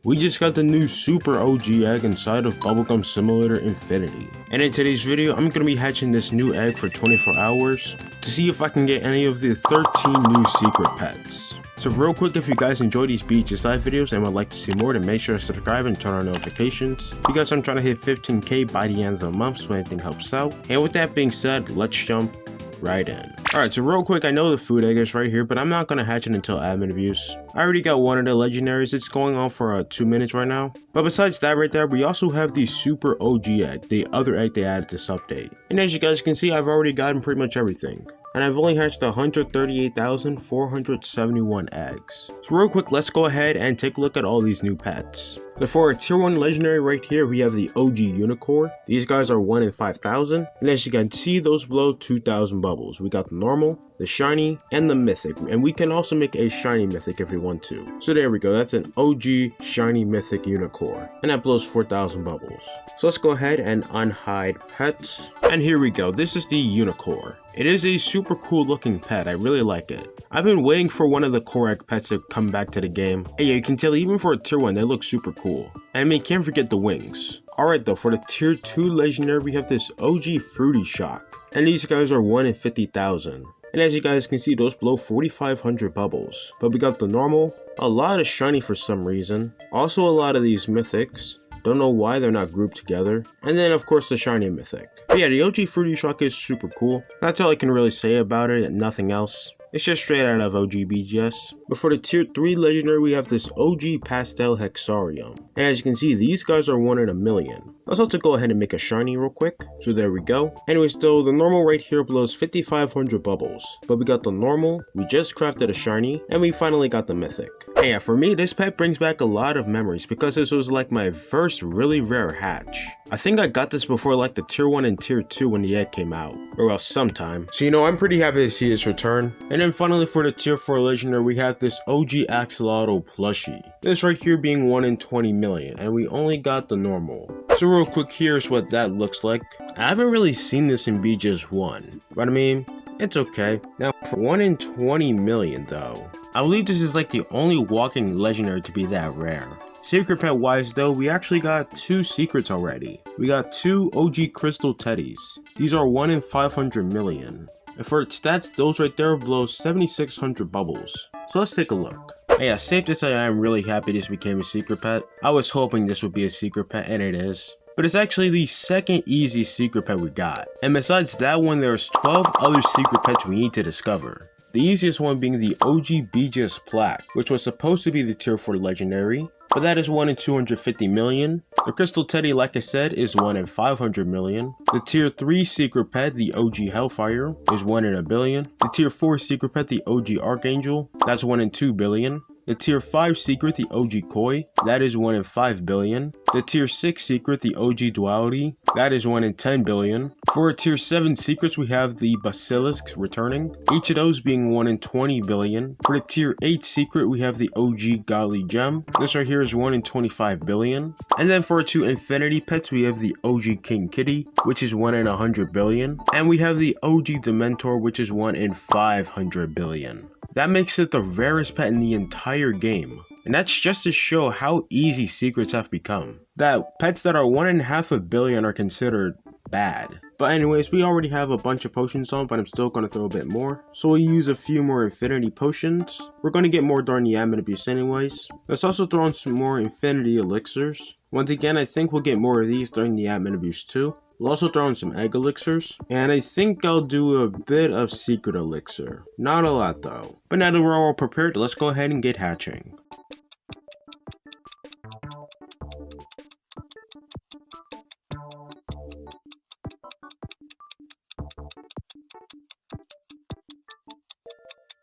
We just got the new Super OG egg inside of Bubblegum Simulator Infinity. And in today's video, I'm going to be hatching this new egg for 24 hours to see if I can get any of the 13 new secret pets. So real quick, if you guys enjoy these bgsi videos and would like to see more, then make sure to subscribe and turn on notifications because I'm trying to hit 15k by the end of the month, so anything helps out. And with that being said, let's jump right in. Alright, so real quick, I know the food egg is right here, but I'm not going to hatch it until admin views. I already got one of the legendaries. It's going on for 2 minutes right now. But besides that right there, we also have the Super OG egg, the other egg they added this update. And as you guys can see, I've already gotten pretty much everything. And I've only hatched 138,471 eggs. So real quick, let's go ahead and take a look at all these new pets. So for our tier 1 legendary right here, we have the OG Unicorn. These guys are 1 in 5,000. And as you can see, those blow 2,000 bubbles. We got the normal, the shiny, and the mythic. And we can also make a shiny mythic if we want to. So there we go. That's an OG shiny mythic unicorn. And that blows 4,000 bubbles. So let's go ahead and unhide pets. And here we go. This is the unicorn. It is a super cool looking pet. I really like it. I've been waiting for one of the core egg pets to come back to the game. And yeah, you can tell even for a tier 1, they look super cool. And I mean, can't forget the wings. Alright though, for the tier 2 legendary, we have this OG Fruity Shock. And these guys are 1 in 50,000. And as you guys can see, those blow 4,500 bubbles. But we got the normal, a lot of shiny for some reason. Also a lot of these mythics. Don't know why they're not grouped together. And then of course the shiny mythic. But yeah, the OG Fruity Shock is super cool. That's all I can really say about it and nothing else. It's just straight out of OG BGS. But for the tier 3 legendary, we have this OG Pastel Hexarium. And as you can see, these guys are 1 in a million. Let's also go ahead and make a shiny real quick. So there we go. Anyways, though, the normal right here blows 5,500 bubbles. But we got the normal, we just crafted a shiny, and we finally got the mythic. And yeah, for me, this pet brings back a lot of memories because this was like my first really rare hatch. I think I got this before like the tier 1 and tier 2 when the egg came out, or well, sometime. So you know, I'm pretty happy to see this return. And then finally for the tier 4 legendary, we have this OG Axolotl plushie. This right here being 1 in 20 million, and we only got the normal. So real quick, here's what that looks like. I haven't really seen this in BGS1, but I mean, it's okay. Now for 1 in 20 million though, I believe this is like the only walking legendary to be that rare. Secret pet wise though, we actually got 2 secrets already. We got 2 OG crystal teddies. These are 1 in 500 million. And for its stats, those right there blow 7,600 bubbles. So let's take a look. And yeah, safe to say I am really happy this became a secret pet. I was hoping this would be a secret pet, and it is. But it's actually the second easy secret pet we got. And besides that one, there's 12 other secret pets we need to discover. The easiest one being the OG BGS Plaque, which was supposed to be the tier 4 legendary, but that is 1 in 250 million. The Crystal Teddy, like I said, is 1 in 500 million. The tier 3 secret pet, the OG Hellfire, is 1 in a billion. The tier 4 secret pet, the OG Archangel, that's 1 in 2 billion. The tier 5 secret, the OG Koi, that is 1 in 5 billion. The tier 6 secret, the OG Duality, that is 1 in 10 billion. For tier 7 secrets, we have the Basilisk returning, each of those being 1 in 20 billion. For the tier 8 secret, we have the OG Godly Gem. This right here is 1 in 25 billion. And then for 2 infinity pets, we have the OG King Kitty, which is 1 in 100 billion. And we have the OG Dementor, which is 1 in 500 billion. That makes it the rarest pet in the entire game. And that's just to show how easy secrets have become. That pets that are 1.5 billion are considered bad. But anyways, we already have a bunch of potions on, but I'm still going to throw a bit more. So we'll use a few more infinity potions. We're going to get more during the admin abuse anyways. Let's also throw in some more infinity elixirs. Once again, I think we'll get more of these during the admin abuse too. We'll also throw in some egg elixirs, and I think I'll do a bit of secret elixir. Not a lot though. But now that we're all prepared, let's go ahead and get hatching.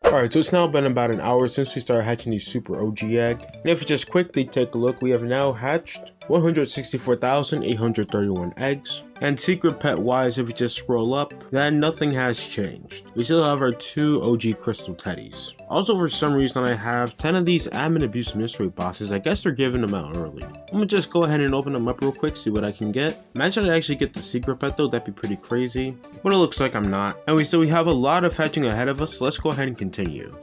Alright, so it's now been about an hour since we started hatching these Super OG egg. And if you just quickly take a look, we have now hatched 164,831 eggs. And secret pet wise, if you just scroll up, then nothing has changed. We still have our 2 OG crystal teddies. Also, for some reason, I have 10 of these admin abuse mystery boxes. I guess they're giving them out early. I'm gonna just go ahead and open them up real quick, see what I can get. Imagine I actually get the secret pet though, that'd be pretty crazy. But it looks like I'm not. And we have a lot of hatching ahead of us, so let's go ahead and continue.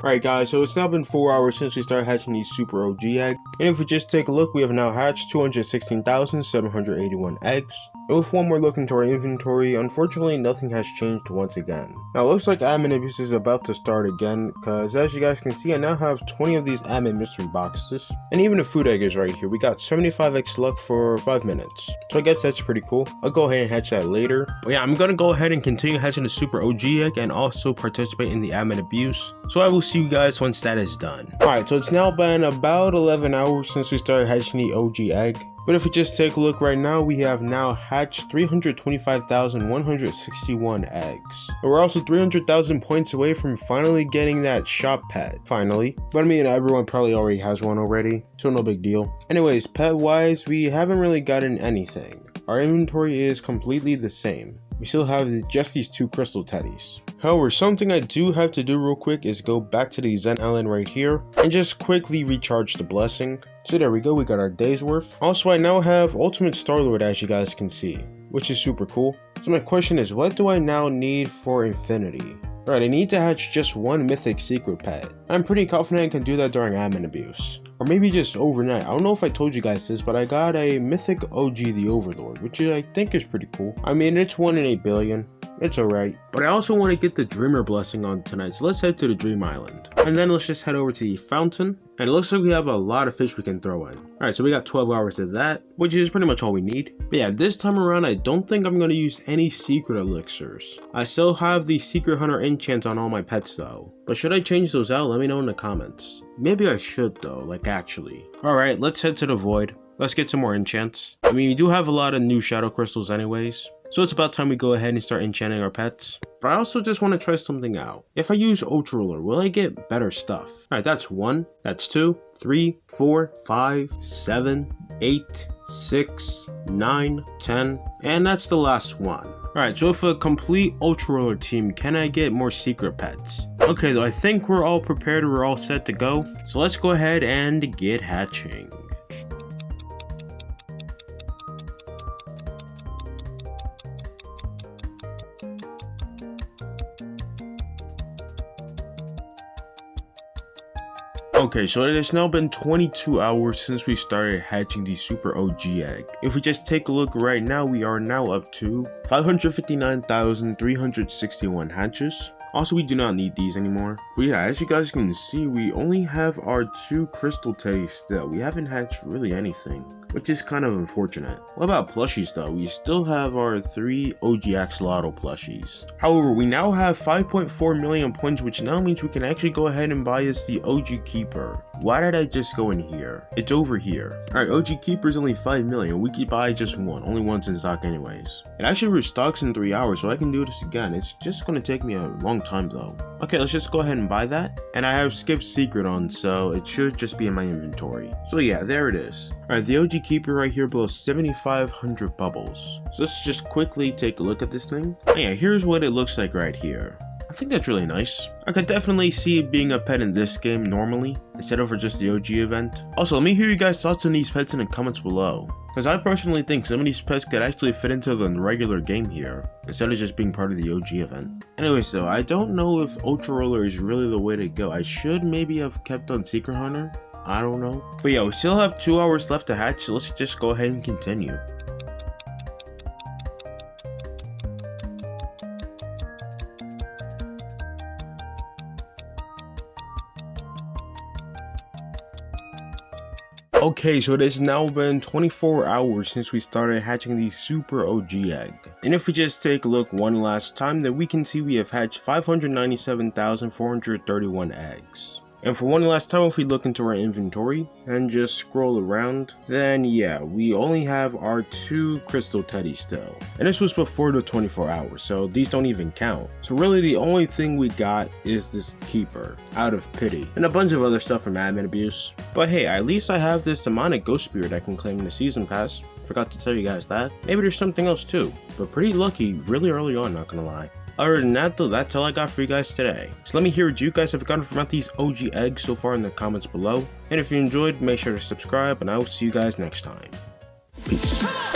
Alright guys, so it's now been 4 hours since we started hatching these super OG eggs, and if we just take a look, we have now hatched 216,781 eggs. And with one more look into our inventory, unfortunately nothing has changed once again. Now it looks like admin abuse is about to start again, because as you guys can see, I now have 20 of these admin mystery boxes, and even a food egg is right here. We got 75x luck for 5 minutes, so I guess that's pretty cool. I'll go ahead and hatch that later. But yeah, I'm gonna go ahead and continue hatching the super OG egg and also participate in the admin abuse, so I will see you guys once that is done. Alright, so it's now been about 11 hours since we started hatching the OG egg. But if we just take a look right now, we have now hatched 325,161 eggs. And we're also 300,000 points away from finally getting that shop pet. Finally. But I mean, everyone probably already has one already, so no big deal. Anyways, pet wise, we haven't really gotten anything. Our inventory is completely the same. We still have just these 2 crystal teddies. However, something I do have to do real quick is go back to the Zen Island right here and just quickly recharge the blessing. So there we go, we got our day's worth. Also, I now have Ultimate Star-Lord, as you guys can see, which is super cool. So my question is, what do I now need for Infinity? Alright, I need to hatch just 1 mythic secret pet. I'm pretty confident I can do that during admin abuse. Or maybe just overnight. I don't know if I told you guys this, but I got a mythic OG the Overlord, which I think is pretty cool. I mean, it's 1 in 8 billion. It's alright. But I also want to get the Dreamer blessing on tonight, so let's head to the Dream Island. And then let's just head over to the fountain. And it looks like we have a lot of fish we can throw in. Alright, so we got 12 hours of that, which is pretty much all we need. But yeah, this time around, I don't think I'm going to use any secret elixirs. I still have the Secret Hunter enchants on all my pets though. But should I change those out? Let me know in the comments. Maybe I should though, like actually. Alright, let's head to the void. Let's get some more enchants. I mean, we do have a lot of new shadow crystals anyways, so it's about time we go ahead and start enchanting our pets. But I also just want to try something out. If I use Ultra Ruler, will I get better stuff? Alright, that's 1, that's 2, 3, 4, 5, 7, 8, 6, 9, 10, and that's the last one. Alright, so with a complete Ultra Ruler team, can I get more secret pets? Okay, though, I think we're all prepared, we're all set to go. So let's go ahead and get hatching. Okay, so it has now been 22 hours since we started hatching the super OG egg. If we just take a look right now, we are now up to 559,361 hatches. Also, we do not need these anymore. But yeah, as you guys can see, we only have our 2 crystal teddies still. We haven't hatched really anything, which is kind of unfortunate. What about plushies though? We still have our 3 OG Axolotl plushies. However, we now have 5.4 million points, which now means we can actually go ahead and buy us the OG Keeper. Why did I just go in here? It's over here. Alright, OG Keeper is only 5 million. We could buy just 1. Only 1's in stock anyways. It actually restocks in 3 hours, so I can do this again. It's just going to take me a long time though. Okay, let's just go ahead and buy that. And I have skipped secret on, so it should just be in my inventory. So yeah, there it is. Alright, the OG Keeper right here blows 7,500 bubbles. So let's just quickly take a look at this thing. And yeah, here's what it looks like right here. I think that's really nice. I could definitely see it being a pet in this game normally, instead of for just the OG event. Also, let me hear you guys' thoughts on these pets in the comments below, because I personally think some of these pets could actually fit into the regular game here, instead of just being part of the OG event. Anyways though, I don't know if Ultra Roller is really the way to go. I should maybe have kept on Secret Hunter. I don't know. But yeah, we still have 2 hours left to hatch, so let's just go ahead and continue. Okay, so it has now been 24 hours since we started hatching the super OG egg. And if we just take a look one last time, then we can see we have hatched 597,431 eggs. And for one last time, if we look into our inventory and just scroll around, then yeah, we only have our 2 crystal teddies still. And this was before the 24 hours, so these don't even count. So really the only thing we got is this keeper, out of pity, and a bunch of other stuff from admin abuse. But hey, at least I have this demonic ghost spirit I can claim in the season pass. Forgot to tell you guys that. Maybe there's something else too, but pretty lucky really early on, not gonna lie. Other than that though, that's all I got for you guys today. So let me hear what you guys have gotten from these OG eggs so far in the comments below. And if you enjoyed, make sure to subscribe, and I will see you guys next time. Peace.